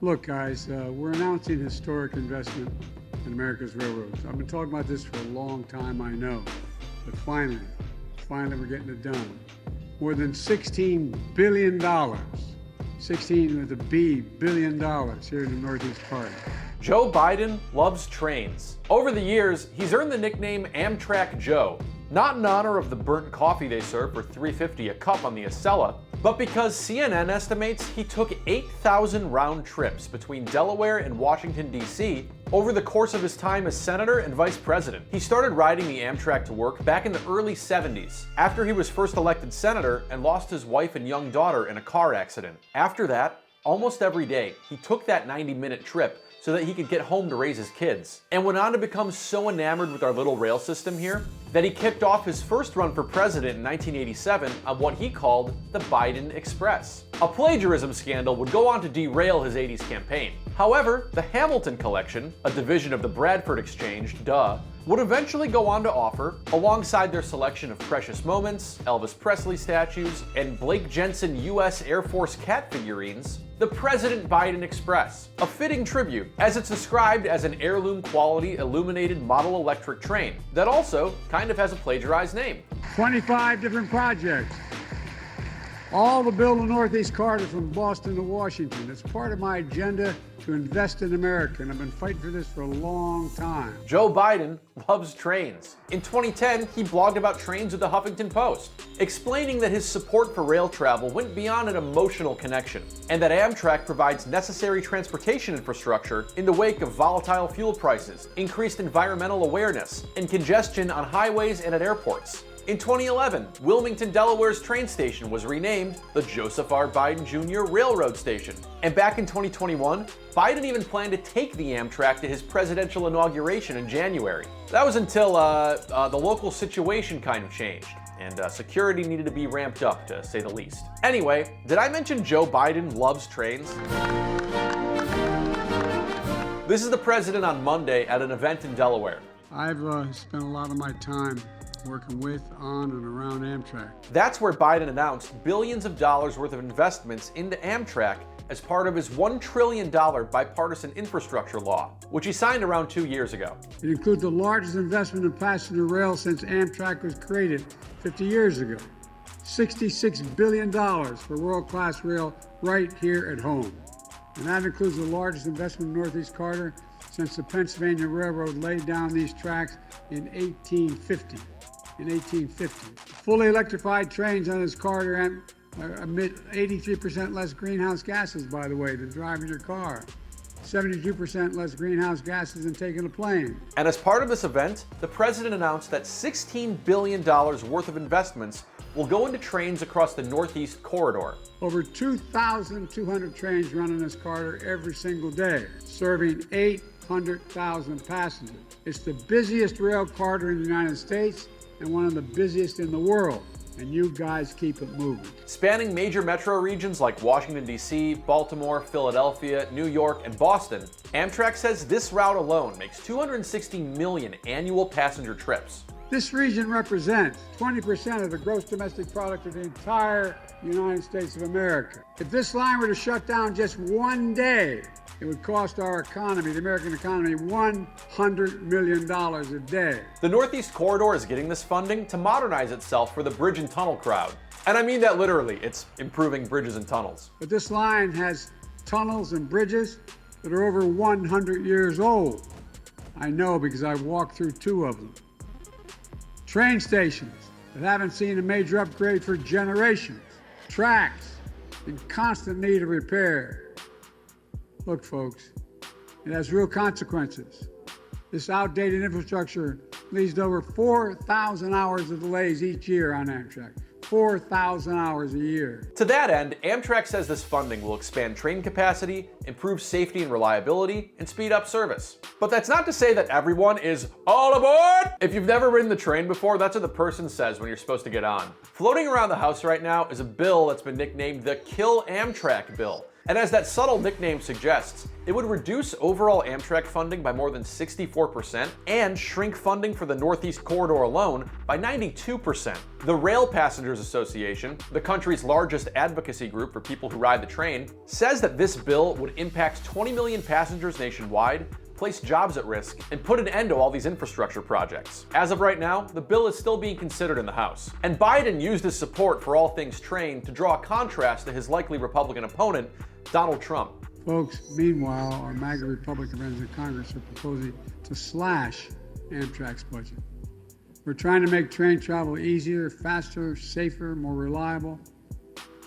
Look, guys, we're announcing historic investment in America's railroads. I've been talking about this for a long time, I know. But finally we're getting it done. More than $16 billion, 16 with a B, billion dollars here in the Northeast Corridor. Joe Biden loves trains. Over the years, he's earned the nickname Amtrak Joe, not in honor of the burnt coffee they serve for $3.50 a cup on the Acela, but because CNN estimates he took 8,000 round trips between Delaware and Washington, D.C. over the course of his time as senator and vice president. He started riding the Amtrak to work back in the early 70s, after he was first elected senator and lost his wife and young daughter in a car accident. After that, almost every day, he took that 90-minute trip so that he could get home to raise his kids, and went on to become so enamored with our little rail system here that he kicked off his first run for president in 1987 on what he called the Biden Express. A plagiarism scandal would go on to derail his 80s campaign. However, the Hamilton Collection, a division of the Bradford Exchange, would eventually go on to offer, alongside their selection of precious moments, Elvis Presley statues, and Blake Jensen U.S. Air Force cat figurines, the President Biden Express, a fitting tribute, as it's described as an heirloom quality illuminated model electric train that also kind of has a plagiarized name. 25 different projects, all to build the Northeast Corridor from Boston to Washington. It's part of my agenda to invest in America, and I've been fighting for this for a long time. Joe Biden loves trains. In 2010, he blogged about trains with the Huffington Post, explaining that his support for rail travel went beyond an emotional connection, and that Amtrak provides necessary transportation infrastructure in the wake of volatile fuel prices, increased environmental awareness, and congestion on highways and at airports. In 2011, Wilmington, Delaware's train station was renamed the Joseph R. Biden Jr. Railroad Station. And back in 2021, Biden even planned to take the Amtrak to his presidential inauguration in January. That was until the local situation kind of changed, and security needed to be ramped up, to say the least. Anyway, did I mention Joe Biden loves trains? This is the president on Monday at an event in Delaware. I've spent a lot of my time working with, on, and around Amtrak. That's where Biden announced billions of dollars worth of investments into Amtrak as part of his $1 trillion Bipartisan Infrastructure Law, which he signed around 2 years ago. It includes the largest investment in passenger rail since Amtrak was created 50 years ago. $66 billion for world-class rail right here at home. And that includes the largest investment in Northeast Corridor since the Pennsylvania Railroad laid down these tracks in 1850. Fully electrified trains on this corridor emit 83% less greenhouse gases, by the way, than driving your car. 72% less greenhouse gases than taking a plane. And as part of this event, the president announced that $16 billion worth of investments will go into trains across the Northeast Corridor. Over 2,200 trains run in this corridor every single day, serving 800,000 passengers. It's the busiest rail corridor in the United States and one of the busiest in the world, and you guys keep it moving. Spanning major metro regions like Washington, D.C., Baltimore, Philadelphia, New York, and Boston, Amtrak says this route alone makes 260 million annual passenger trips. This region represents 20% of the gross domestic product of the entire United States of America. If this line were to shut down just one day, it would cost our economy, the American economy, $100 million a day. The Northeast Corridor is getting this funding to modernize itself for the bridge and tunnel crowd. And I mean that literally, it's improving bridges and tunnels. But this line has tunnels and bridges that are over 100 years old. I know because I've walked through 2 of them. Train stations that haven't seen a major upgrade for generations. Tracks in constant need of repair. Look, folks, it has real consequences. This outdated infrastructure leads to over 4,000 hours of delays each year on Amtrak. 4,000 hours a year. To that end, Amtrak says this funding will expand train capacity, improve safety and reliability, and speed up service. But that's not to say that everyone is all aboard! If you've never ridden the train before, that's what the person says when you're supposed to get on. Floating around the house right now is a bill that's been nicknamed the Kill Amtrak Bill, And as that subtle nickname suggests, it would reduce overall Amtrak funding by more than 64% and shrink funding for the Northeast Corridor alone by 92%. The Rail Passengers Association, the country's largest advocacy group for people who ride the train, says that this bill would impact 20 million passengers nationwide, place jobs at risk, and put an end to all these infrastructure projects. As of right now, the bill is still being considered in the House. And Biden used his support for all things train to draw a contrast to his likely Republican opponent, Donald Trump. Folks, meanwhile, our MAGA Republican friends in Congress are proposing to slash Amtrak's budget. We're trying to make train travel easier, faster, safer, more reliable.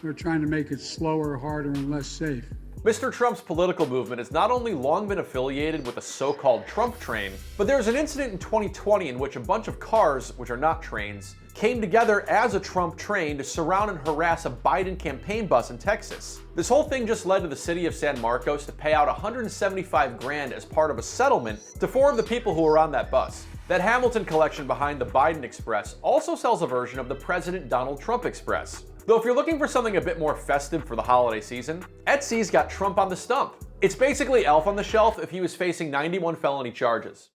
We're trying to make it slower, harder, and less safe. Mr. Trump's political movement has not only long been affiliated with the so-called Trump train, but there was an incident in 2020 in which a bunch of cars, which are not trains, came together as a Trump train to surround and harass a Biden campaign bus in Texas. This whole thing just led to the city of San Marcos to pay out $175 grand as part of a settlement to four of the people who were on that bus. That Hamilton collection behind the Biden Express also sells a version of the President Donald Trump Express. Though if you're looking for something a bit more festive for the holiday season, Etsy's got Trump on the stump. It's basically Elf on the Shelf if he was facing 91 felony charges.